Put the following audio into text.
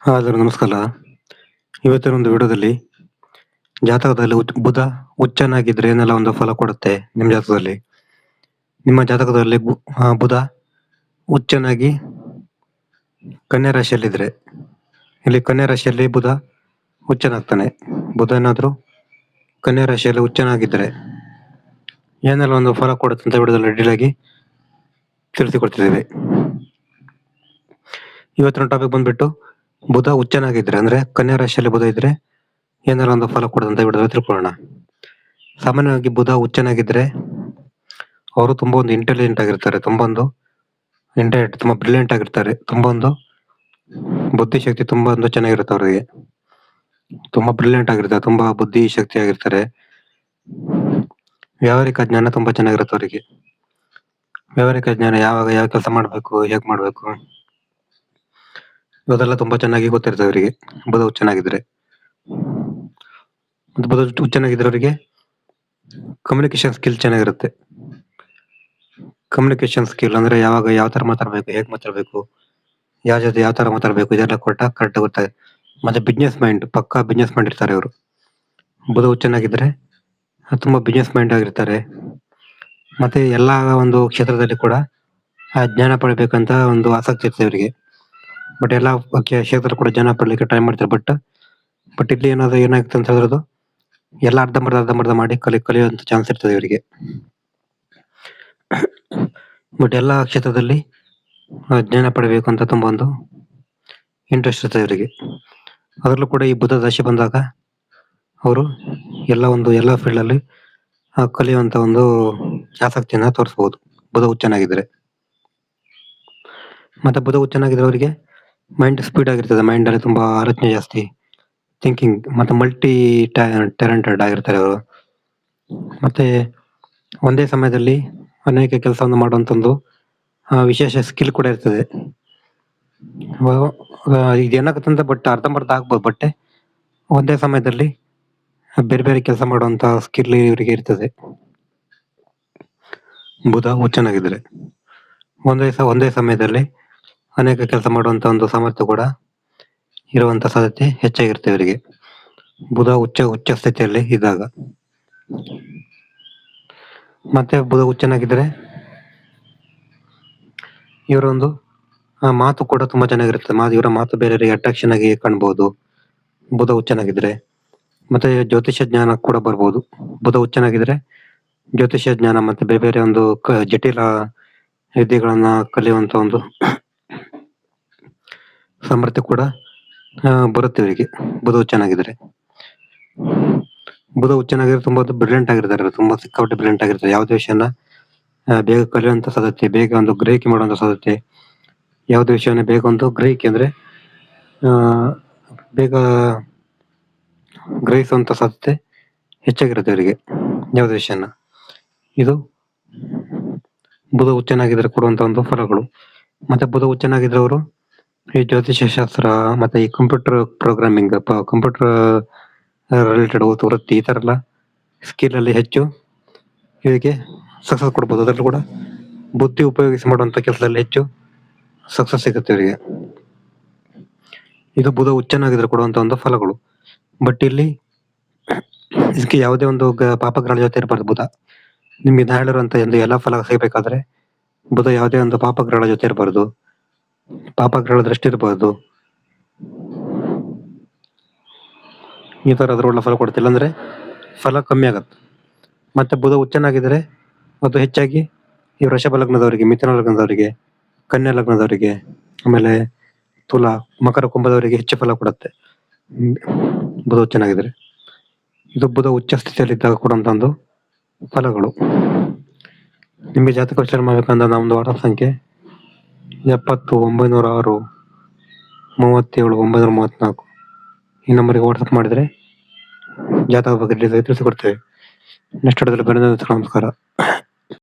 Hello ನಮಸ್ಕಾರ. ಇವತ್ತಿನ ಒಂದು ವಿಡಿಯೋದಲ್ಲಿ ಜಾತಕದಲ್ಲಿ ಬುಧ ಉಚ್ಚನಾಗಿದ್ರೆ ಏನೆಲ್ಲ ಒಂದು ಫಲ ಕೊಡುತ್ತೆ ನಿಮ್ಮ ಜಾತಕದಲ್ಲಿ. ನಿಮ್ಮ ಜಾತಕದಲ್ಲಿ ಬುಧ ಉಚ್ಚನಾಗಿ ಕನ್ಯಾ ರಾಶಿಯಲ್ಲಿದ್ರೆ, ಇಲ್ಲಿ ಕನ್ಯಾ ರಾಶಿಯಲ್ಲಿ ಬುಧ ಉಚ್ಚನಾಗ್ತಾನೆ. ಬುಧ ಏನಾದ್ರು ಕನ್ಯಾ ರಾಶಿಯಲ್ಲಿ ಉಚ್ಚನಾಗಿದ್ರೆ ಏನೆಲ್ಲ ಒಂದು ಫಲ ಕೊಡುತ್ತೆ ಅಂತ ವಿಡಿಯೋದಲ್ಲಿ ಡೀಟೇಲ್ ಆಗಿ ತಿಳಿಸಿಕೊಡ್ತಿದ್ದೇವೆ. ಇವತ್ತಿನ ಟಾಪಿಕ್ ಬಂದ್ಬಿಟ್ಟು ಬುಧ ಉಚ್ಚನಾಗಿದ್ರೆ ಅಂದ್ರೆ ಕನ್ಯಾ ರಾಶಿಯಲ್ಲಿ ಬುಧ ಇದ್ರೆ ಏನೆಲ್ಲ ಒಂದು ಫಲ ಕೊಡುತ್ತೆ ವಿಡಿಯೋದಲ್ಲಿ ತಿಳ್ಕೊಳ್ಳೋಣ. ಸಾಮಾನ್ಯವಾಗಿ ಬುಧ ಉಚ್ಚನಾಗಿದ್ರೆ ಅವರು ತುಂಬಾ ಒಂದು ಇಂಟೆಲಿಜೆಂಟ್ ಆಗಿರ್ತಾರೆ, ತುಂಬಾ ಬ್ರಿಲಿಯಂಟ್ ಆಗಿರ್ತಾರೆ, ತುಂಬಾ ಒಂದು ಬುದ್ಧಿಶಕ್ತಿ ತುಂಬಾ ಒಂದು ಚೆನ್ನಾಗಿರುತ್ತೆ ಅವರಿಗೆ. ತುಂಬಾ ಬ್ರಿಲಿಯಂಟ್ ಆಗಿರ್ತಾರೆ, ತುಂಬಾ ಬುದ್ಧಿ ಶಕ್ತಿ ಆಗಿರ್ತಾರೆ. ವ್ಯಾವಹಾರಿಕ ಜ್ಞಾನ ತುಂಬಾ ಚೆನ್ನಾಗಿರುತ್ತೆ ಅವರಿಗೆ. ವ್ಯಾವಹಾರಿಕ ಜ್ಞಾನ, ಯಾವಾಗ ಯಾವ ಕೆಲಸ ಮಾಡ್ಬೇಕು, ಹೇಗ್ ಮಾಡ್ಬೇಕು, ಇವತ್ತೆಲ್ಲ ತುಂಬಾ ಚೆನ್ನಾಗಿ ಗೊತ್ತಿರ್ತದೆ ಅವರಿಗೆ ಬುಧ ಉಚ್ಚನಾಗಿದ್ರೆ. ಬುಧ ಉಚ್ಚನಾಗಿದ್ರೆ ಅವರಿಗೆ ಕಮ್ಯುನಿಕೇಶನ್ ಸ್ಕಿಲ್ ಚೆನ್ನಾಗಿರುತ್ತೆ. ಕಮ್ಯುನಿಕೇಶನ್ ಸ್ಕಿಲ್ ಅಂದ್ರೆ ಯಾವಾಗ ಯಾವ ತರ ಮಾತಾಡ್ಬೇಕು, ಹೇಗ್ ಮಾತಾಡ್ಬೇಕು, ಯಾರ ಜೊತೆ ಯಾವ ತರ ಮಾತಾಡ್ಬೇಕು, ಇದೆಲ್ಲ ಕರೆಕ್ಟ್ ಗೊತ್ತಾಗ. ಮತ್ತೆ ಬಿಸ್ನೆಸ್ ಮೈಂಡ್, ಪಕ್ಕಾ ಬಿಸ್ನೆಸ್ ಮೈಂಡ್ ಇರ್ತಾರೆ ಅವರು. ಬುಧ ಉಚ್ಚನಾಗಿದ್ರೆ ತುಂಬಾ ಬಿಸ್ನೆಸ್ ಮೈಂಡ್ ಆಗಿರ್ತಾರೆ. ಮತ್ತೆ ಎಲ್ಲಾ ಒಂದು ಕ್ಷೇತ್ರದಲ್ಲಿ ಕೂಡ ಜ್ಞಾನ ಪಡಿಬೇಕಂತ ಒಂದು ಆಸಕ್ತಿ ಇರ್ತದೆ ಇವರಿಗೆ. ಬಟ್ ಎಲ್ಲಾ ಕ್ಷೇತ್ರ ಕೂಡ ಜ್ಞಾನ ಪಡ್ಲಿಕ್ಕೆ ಟ್ರೈ ಮಾಡ್ತಾರೆ. ಬಟ್ ಇಲ್ಲಿ ಏನಾಗುತ್ತೆ ಅಂತ ಹೇಳಿರೋದು, ಎಲ್ಲ ಅರ್ಧಂಬರ್ಧ ಮಾಡಿ ಕಲಿಯುವಂತ ಚಾನ್ಸ್ ಇರ್ತದೆ ಇವರಿಗೆ. ಬಟ್ ಎಲ್ಲಾ ಕ್ಷೇತ್ರದಲ್ಲಿ ಜ್ಞಾನ ಪಡಿಬೇಕು ಅಂತ ತುಂಬಾ ಒಂದು ಇಂಟ್ರೆಸ್ಟ್ ಇರ್ತದೆ ಇವರಿಗೆ. ಅದರಲ್ಲೂ ಕೂಡ ಈ ಬುಧ ದಶೆ ಬಂದಾಗ ಅವರು ಎಲ್ಲಾ ಫೀಲ್ಡ್ ಅಲ್ಲಿ ಕಲಿಯುವಂತ ಒಂದು ಆಸಕ್ತಿಯನ್ನ ತೋರಿಸಬಹುದು ಬುಧ ಉಚ್ಚನಾಗಿದ್ರೆ. ಮತ್ತೆ ಬುಧ ಉಚ್ಚನಾಗಿದ್ರೆ ಅವರಿಗೆ ಮೈಂಡ್ ಸ್ಪೀಡ್ ಆಗಿರ್ತದೆ, ಮೈಂಡ್ ಅಲ್ಲಿ ತುಂಬಾ ಆಲೋಚನೆ ಜಾಸ್ತಿ, ಥಿಂಕಿಂಗ್, ಮತ್ತೆ ಮಲ್ಟಿ ಟ್ಯಾಲೆಂಟೆಡ್ ಆಗಿರ್ತಾರೆ ಅವರು. ಮತ್ತೆ ಒಂದೇ ಸಮಯದಲ್ಲಿ ಅನೇಕ ಕೆಲಸವನ್ನು ಮಾಡುವಂತ ಒಂದು ವಿಶೇಷ ಸ್ಕಿಲ್ ಕೂಡ ಇರ್ತದೆ. ಇದೇನಾಗುತ್ತಂತ ಬಟ್ ಅರ್ಧಂಬರ್ಧ ಆಗ್ಬೋದು, ಬಟ್ ಒಂದೇ ಸಮಯದಲ್ಲಿ ಬೇರೆ ಕೆಲಸ ಮಾಡುವಂತ ಸ್ಕಿಲ್ ಇವರಿಗೆ ಇರ್ತದೆ ಬುಧ ಉಚ್ಚನಾಗಿದ್ರೆ. ಒಂದೇ ಸಮಯದಲ್ಲಿ ಅನೇಕ ಕೆಲಸ ಮಾಡುವಂತ ಒಂದು ಸಾಮರ್ಥ್ಯ ಕೂಡ ಇರುವಂತ ಸಾಧ್ಯತೆ ಹೆಚ್ಚಾಗಿರುತ್ತೆ ಇವರಿಗೆ ಬುಧ ಉಚ್ಚ ಸ್ಥಿತಿಯಲ್ಲಿ ಇದ್ದಾಗ. ಮತ್ತೆ ಬುಧ ಉಚ್ಚನಾಗಿದ್ರೆ ಇವರೊಂದು ಮಾತು ಕೂಡ ತುಂಬಾ ಚೆನ್ನಾಗಿರುತ್ತೆ. ಇವರ ಮಾತು ಬೇರೆಯವರಿಗೆ ಅಟ್ರಾಕ್ಷನ್ ಆಗಿ ಕಾಣ್ಬಹುದು ಬುಧ ಉಚ್ಚನಾಗಿದ್ರೆ. ಮತ್ತೆ ಜ್ಯೋತಿಷ್ಯ ಜ್ಞಾನ ಕೂಡ ಬರ್ಬೋದು ಬುಧ ಉಚ್ಚನಾಗಿದ್ರೆ. ಜ್ಯೋತಿಷ್ಯ ಜ್ಞಾನ ಮತ್ತೆ ಬೇರೆ ಒಂದು ಜಟಿಲ ವಿದ್ಯೆಗಳನ್ನ ಕಲಿಯುವಂತ ಒಂದು ಸಾಮರ್ಥ್ಯ ಕೂಡ ಬರುತ್ತೆ ಇವರಿಗೆ ಬುಧ ಉಚ್ಚನಾಗಿದ್ರೆ. ಬುಧ ಉಚ್ಚನಾಗಿದ್ರೆ ತುಂಬಾ ಬ್ರಿಲಿಯಂಟ್ ಆಗಿರ್ತಾರೆ, ತುಂಬಾ ಸಿಕ್ಕಾಪಟ್ಟೆ ಬ್ರಿಲಿಯಂಟ್ ಆಗಿರ್ತಾರೆ. ಯಾವುದೇ ವಿಷಯನ ಬೇಗ ಕಲಿಯುವಂತ ಸಾಧ್ಯತೆ, ಬೇಗ ಒಂದು ಗ್ರಹಿಕೆ ಮಾಡುವಂತ ಸಾಧ್ಯತೆ, ಯಾವುದೇ ವಿಷಯನ ಬೇಗ ಒಂದು ಗ್ರಹಿಕೆ ಅಂದ್ರೆ ಬೇಗ ಗ್ರಹಿಸುವಂತ ಸಾಧ್ಯತೆ ಹೆಚ್ಚಾಗಿರುತ್ತೆ ಅವರಿಗೆ ಯಾವುದೇ ವಿಷಯನ. ಇದು ಬುಧ ಉಚ್ಚನಾಗಿದ್ರೆ ಕೊಡುವಂತ ಒಂದು ಫಲಗಳು. ಮತ್ತೆ ಬುಧ ಉಚ್ಚನಾಗಿದ್ರೆ ಅವರು ಈ ಜ್ಯೋತಿಷ್ಯ ಶಾಸ್ತ್ರ ಮತ್ತೆ ಈ ಕಂಪ್ಯೂಟರ್ ಪ್ರೋಗ್ರಾಮಿಂಗ್, ಕಂಪ್ಯೂಟರ್ ರಿಲೇಟೆಡ್ ವೃತ್ತಿ, ಈ ತರ ಎಲ್ಲ ಸ್ಕಿಲ್ ಅಲ್ಲಿ ಹೆಚ್ಚು ಇವರಿಗೆ ಸಕ್ಸಸ್ ಕೊಡ್ಬೋದು. ಅದರಲ್ಲೂ ಕೂಡ ಬುದ್ಧಿ ಉಪಯೋಗಿಸಿ ಮಾಡುವಂತ ಕೆಲಸದಲ್ಲಿ ಹೆಚ್ಚು ಸಕ್ಸಸ್ ಸಿಗುತ್ತೆ ಇವರಿಗೆ. ಇದು ಬುಧ ಉಚ್ಚನಾಗಿದ್ರೆ ಕೊಡುವಂತ ಒಂದು ಫಲಗಳು. ಬಟ್ ಇಲ್ಲಿ ಇದಕ್ಕೆ ಯಾವುದೇ ಒಂದು ಪಾಪಗ್ರಹಗಳ ಜೊತೆ ಇರಬಾರ್ದು ಬುಧ. ನಿಮ್ಗೆ ಹೇಳಿರುವಂತ ಎಲ್ಲಾ ಫಲ ಸಿಗಬೇಕಾದ್ರೆ ಬುಧ ಯಾವುದೇ ಒಂದು ಪಾಪಗ್ರಹಗಳ ಜೊತೆ ಇರಬಾರ್ದು, ಪಾಪಗ್ರಹಗಳ ದೃಷ್ಟಿ ಇರಬಾರ್ದು. ಈ ತರ ಅದ್ರ ಫಲ ಕೊಡ್ತಿಲ್ಲ ಅಂದ್ರೆ ಫಲ ಕಮ್ಮಿ ಆಗತ್ತೆ. ಮತ್ತೆ ಬುಧ ಉಚ್ಚನಾಗಿದ್ರೆ ಅದು ಹೆಚ್ಚಾಗಿ ಈ ವೃಷಭ ಲಗ್ನದವರಿಗೆ, ಮಿಥುನ ಲಗ್ನದವರಿಗೆ, ಕನ್ಯಾ ಲಗ್ನದವರಿಗೆ, ಆಮೇಲೆ ತುಲಾ, ಮಕರ ಕುಂಭದವರಿಗೆ ಹೆಚ್ಚು ಫಲ ಕೊಡುತ್ತೆ ಬುಧ ಉಚ್ಚನಾಗಿದ್ರೆ. ಇದು ಬುಧ ಉಚ್ಚ ಸ್ಥಿತಿಯಲ್ಲಿದ್ದಾಗ ಕೊಡುವಂತ ಒಂದು ಫಲಗಳು. ನಿಮಗೆ ಜಾತಕ ವಿಶ್ಲೇಷಣೆ ಮಾಡ್ಬೇಕಂದ್ರೆ ನಮ್ದು ವಾಟ್ಸ್ಆಪ್ ಸಂಖ್ಯೆ 70 906 37 934 ಈ ನಂಬರ್ಗೆ ವಾಟ್ಸ್ಆಪ್ ಮಾಡಿದ್ರೆ ಜಾತಕ ಬಗ್ಗೆ ತಿಳಿಸಿಕೊಡ್ತೇವೆ. ನೆಕ್ಸ್ಟ್ ವಿಡಿಯೋದಲ್ಲಿ ನಮಸ್ಕಾರ.